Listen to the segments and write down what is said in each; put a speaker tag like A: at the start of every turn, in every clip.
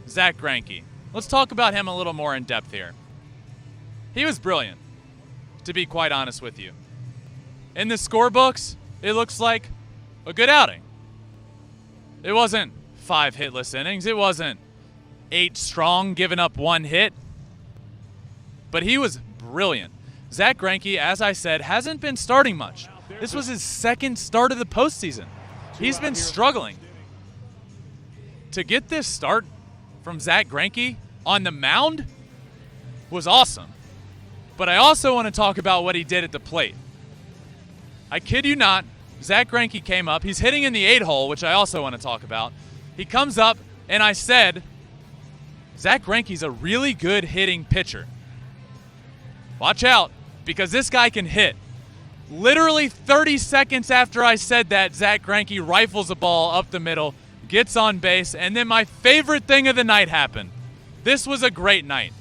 A: Zach Greinke. Let's talk about him a little more in depth here. He was brilliant, to be quite honest with you. In the scorebooks, it looks like a good outing. It wasn't 5 hitless innings. It wasn't 8 strong, giving up 1 hit. But he was brilliant. Zack Greinke, as I said, hasn't been starting much. This was his second start of the postseason. He's been struggling. To get this start from Zack Greinke on the mound was awesome. But I also want to talk about what he did at the plate. I kid you not, Zack Greinke came up. He's hitting in the 8-hole, which I also want to talk about. He comes up, and I said, Zack Greinke's a really good hitting pitcher. Watch out, because this guy can hit. Literally 30 seconds after I said that, Zack Greinke rifles a ball up the middle, gets on base, and then my favorite thing of the night happened. This was a great night.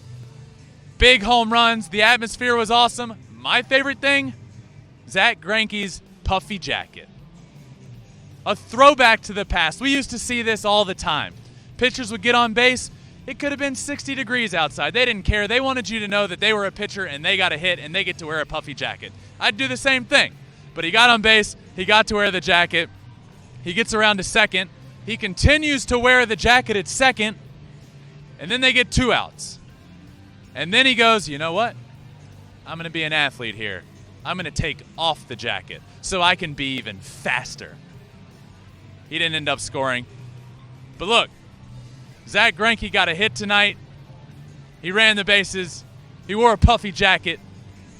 A: Big home runs, the atmosphere was awesome. My favorite thing, Zack Greinke's puffy jacket. A throwback to the past. We used to see this all the time. Pitchers would get on base. It could have been 60 degrees outside. They didn't care. They wanted you to know that they were a pitcher and they got a hit and they get to wear a puffy jacket. I'd do the same thing. But he got on base. He got to wear the jacket. He gets around to second. He continues to wear the jacket at second. And then they get 2 outs. And then he goes, you know what? I'm going to be an athlete here. I'm going to take off the jacket so I can be even faster. He didn't end up scoring. But look, Zack Greinke got a hit tonight. He ran the bases. He wore a puffy jacket.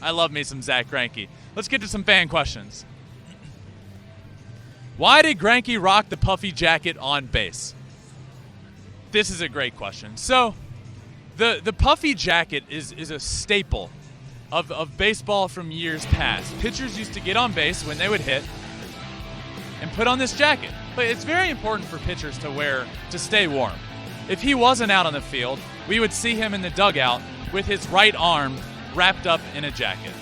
A: I love me some Zack Greinke. Let's get to some fan questions. Why did Greinke rock the puffy jacket on base? This is a great question. So, the puffy jacket is a staple of baseball from years past. Pitchers used to get on base when they would hit and put on this jacket. But it's very important for pitchers to wear to stay warm. If he wasn't out on the field, we would see him in the dugout with his right arm wrapped up in a jacket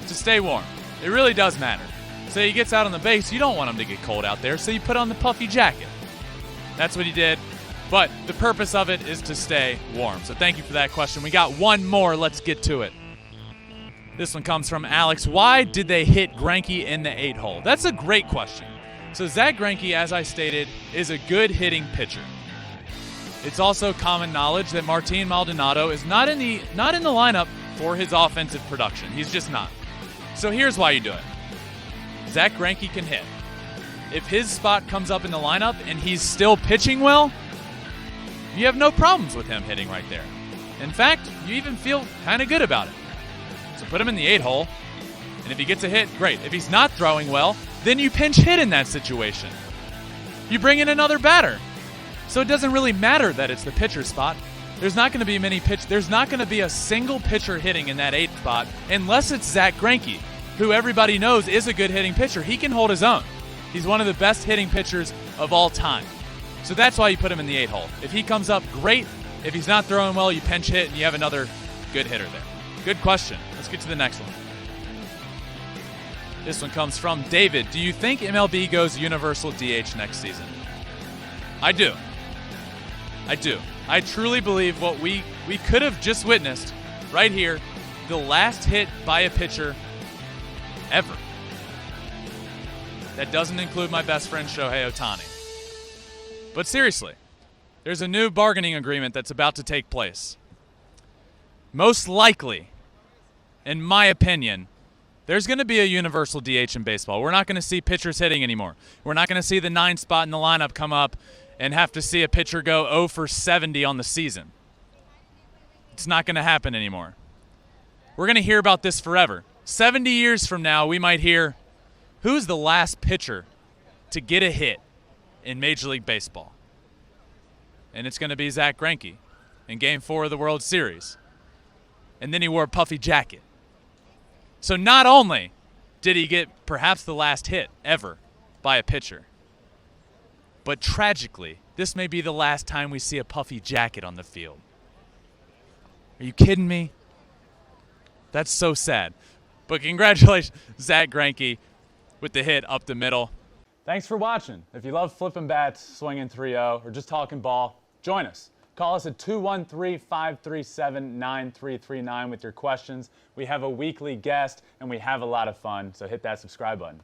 A: to stay warm. It really does matter. So he gets out on the base, you don't want him to get cold out there, so you put on the puffy jacket. That's what he did. But the purpose of it is to stay warm. So thank you for that question. We got one more. Let's get to it. This one comes from Alex. Why did they hit Greinke in the 8-hole? That's a great question. So Zack Greinke, as I stated, is a good hitting pitcher. It's also common knowledge that Martin Maldonado is not in the lineup for his offensive production. He's just not. So here's why you do it. Zack Greinke can hit. If his spot comes up in the lineup and he's still pitching well, you have no problems with him hitting right there. In fact, you even feel kind of good about it. So put him in the 8-hole, and if he gets a hit, great. If he's not throwing well, then you pinch hit in that situation. You bring in another batter. So it doesn't really matter that it's the pitcher spot. There's not going to be There's not going to be a single pitcher hitting in that 8th spot unless it's Zack Greinke, who everybody knows is a good hitting pitcher. He can hold his own. He's one of the best hitting pitchers of all time. So that's why you put him in the 8-hole. If he comes up, great. If he's not throwing well, you pinch hit and you have another good hitter there. Good question. Let's get to the next one. This one comes from David. Do you think MLB goes universal DH next season? I do. I truly believe what we could have just witnessed right here, the last hit by a pitcher ever. That doesn't include my best friend Shohei Ohtani. But seriously, there's a new bargaining agreement that's about to take place. Most likely, in my opinion, there's going to be a universal DH in baseball. We're not going to see pitchers hitting anymore. We're not going to see the 9 spot in the lineup come up and have to see a pitcher go 0 for 70 on the season. It's not going to happen anymore. We're going to hear about this forever. 70 years from now, we might hear, who's the last pitcher to get a hit in Major League Baseball? And it's going to be Zack Greinke in Game 4 of the World Series. And then he wore a puffy jacket. So not only did he get perhaps the last hit ever by a pitcher, but tragically, this may be the last time we see a puffy jacket on the field. Are you kidding me? That's so sad. But congratulations, Zack Greinke, with the hit up the middle. Thanks for watching. If you love flipping bats, swinging 3-0, or just talking ball, join us.
B: Call us at 213-537-9339 with your questions. We have a weekly guest, and we have a lot of fun, so hit that subscribe button.